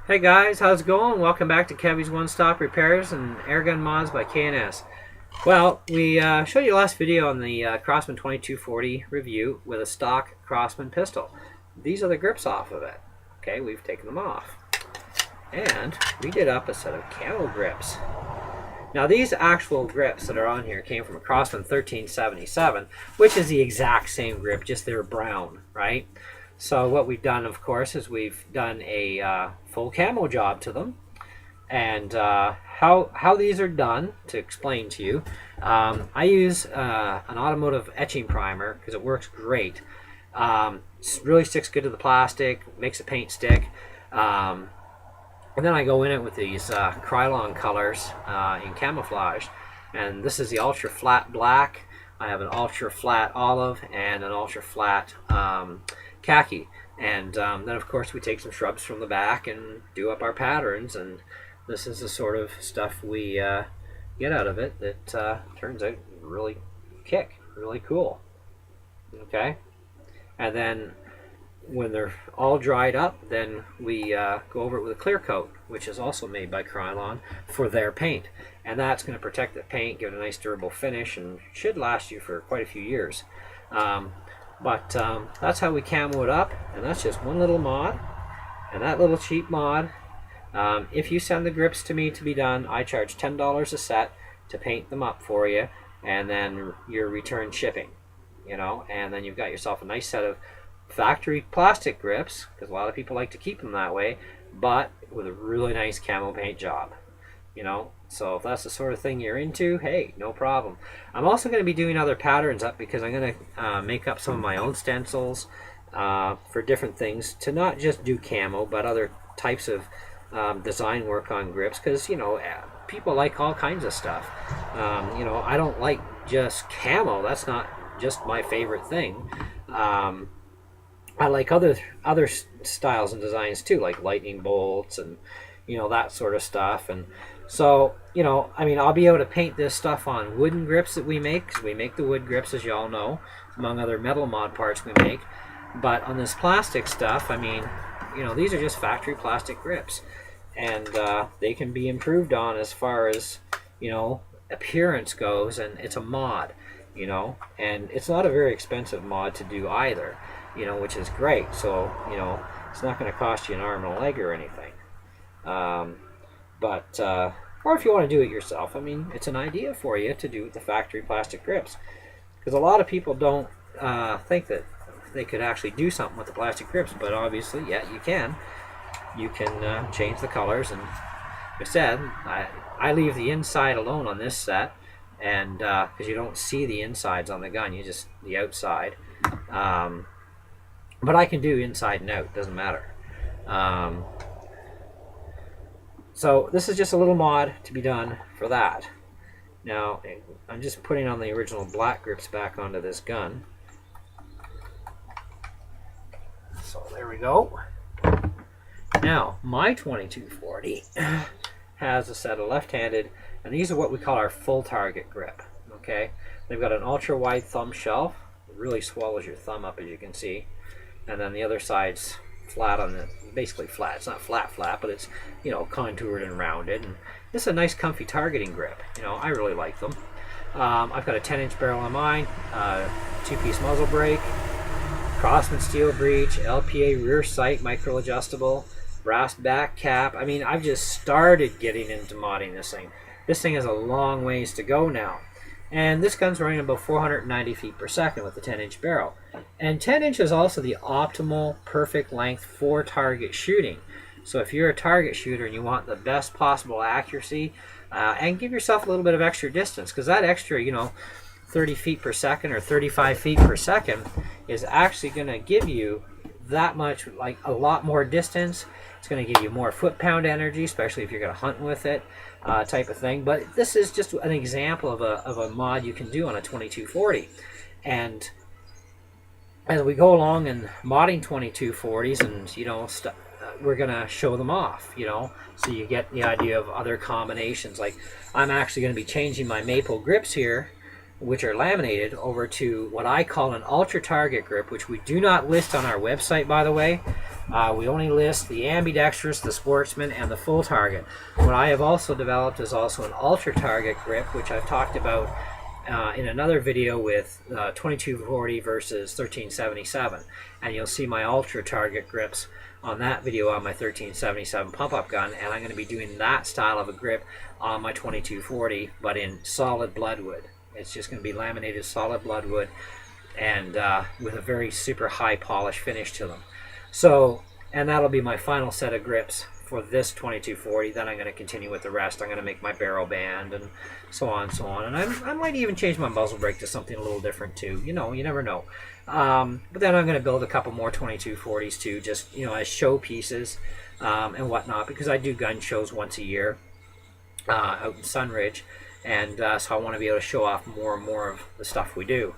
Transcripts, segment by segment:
Hey guys, how's it going? Welcome back to Kevy's One Stop Repairs and Airgun Mods by K&S. Well, we showed you the last video on the Crosman 2240 review with a stock Crosman pistol. These are the grips off of it. Okay, we've taken them off. And we did up a set of Camo grips. Now these actual grips that are on here came from a Crosman 1377, which is the exact same grip, just they're brown, right? So what we've done, of course, is we've done a full camo job to them. And how these are done, to explain to you, I use an automotive etching primer because it works great. It really sticks good to the plastic, makes the paint stick. And then I go in it with these Krylon colors in camouflage. And this is the ultra flat black. I have an ultra flat olive and an ultra flat khaki. And then of course we take some shrubs from the back and do up our patterns, and this is the sort of stuff we get out of it that turns out really really cool. Okay, and then when they're all dried up, then we go over it with a clear coat, which is also made by Krylon for their paint, and that's going to protect the paint, give it a nice durable finish, and should last you for quite a few years. But that's how we camo it up, and that's just one little mod. And that little cheap mod, if you send the grips to me to be done, I charge $10 a set to paint them up for you, and then your return shipping, you know, and then you've got yourself a nice set of factory plastic grips, because a lot of people like to keep them that way, but with a really nice camo paint job, you know. So if that's the sort of thing you're into, hey, no problem. I'm also going to be doing other patterns up, because I'm going to make up some of my own stencils for different things, to not just do camo, but other types of design work on grips, because, you know, people like all kinds of stuff. You know, I don't like just camo. That's not just my favorite thing. I like other styles and designs too, like lightning bolts and, you know, that sort of stuff. And so, you know, I mean, I'll be able to paint this stuff on wooden grips that we make, because we make the wood grips, as you all know, among other metal mod parts we make. But on this plastic stuff, I mean, you know, these are just factory plastic grips, and they can be improved on as far as, you know, appearance goes, and it's a mod, you know, and it's not a very expensive mod to do either, you know, which is great. So, you know, it's not going to cost you an arm and a leg or anything. Or if you want to do it yourself, I mean, it's an idea for you to do the factory plastic grips, because a lot of people don't think that they could actually do something with the plastic grips, but obviously, yeah, you can. You can change the colors, and like I said, I leave the inside alone on this set, and because you don't see the insides on the gun, you just the outside. But I can do inside and out, doesn't matter. So this is just a little mod to be done for that. Now I'm just putting on the original black grips back onto this gun. So there we go. Now my 2240 has a set of left-handed, and these are what we call our full target grip. Okay, they've got an ultra wide thumb shelf. It really swallows your thumb up, as you can see, and then the other side's flat on the, basically flat. It's not flat, but it's, you know, contoured and rounded. And this is a nice, comfy targeting grip. You know, I really like them. I've got a 10-inch barrel on mine, 2-piece muzzle brake, Crosman steel breech, LPA rear sight, micro adjustable, brass back cap. I mean, I've just started getting into modding this thing. This thing has a long ways to go now. And this gun's running about 490 feet per second with the 10-inch barrel. And 10 inch is also the optimal, perfect length for target shooting. So if you're a target shooter and you want the best possible accuracy, and give yourself a little bit of extra distance, because that extra, you know, 30 feet per second or 35 feet per second is actually going to give you that much, like a lot more distance. It's going to give you more foot-pound energy, especially if you're going to hunt with it, type of thing. But this is just an example of a mod you can do on a 2240. And as we go along and modding 2240s, and, you know, we're going to show them off, you know, so you get the idea of other combinations. Like, I'm actually going to be changing my maple grips here which are laminated, over to what I call an ultra target grip, which we do not list on our website, by the way. We only list the ambidextrous, the sportsman, and the full target. What I have also developed is also an ultra target grip, which I've talked about in another video with 2240 versus 1377, and you'll see my ultra target grips on that video on my 1377 pump-up gun, and I'm going to be doing that style of a grip on my 2240, but in solid bloodwood. It's just going to be laminated solid bloodwood, and with a very super high polish finish to them. So, and that'll be my final set of grips for this 2240. Then I'm going to continue with the rest. I'm going to make my barrel band and so on and so on. And I might even change my muzzle brake to something a little different too. You know, you never know. But then I'm going to build a couple more 2240s too, just, you know, as show pieces and whatnot, because I do gun shows once a year out in Sunridge, and so I want to be able to show off more and more of the stuff we do.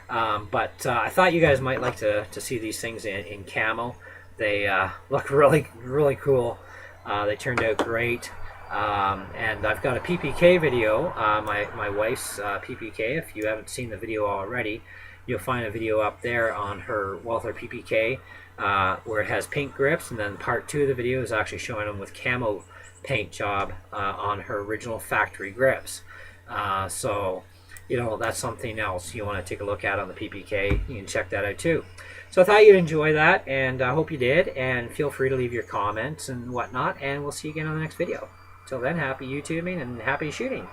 But I thought you guys might like to see these things in camo. They look really, really cool. They turned out great. And I've got a PPK video, my wife's PPK. If you haven't seen the video already, you'll find a video up there on her Walther PPK where it has paint grips, and then part 2 of the video is actually showing them with camo paint job on her original factory grips. So, you know, that's something else you want to take a look at on the PPK. You can check that out too. So I thought you'd enjoy that, and I hope you did, and feel free to leave your comments and whatnot, and we'll see you again on the next video. Till then, happy YouTubing and happy shooting.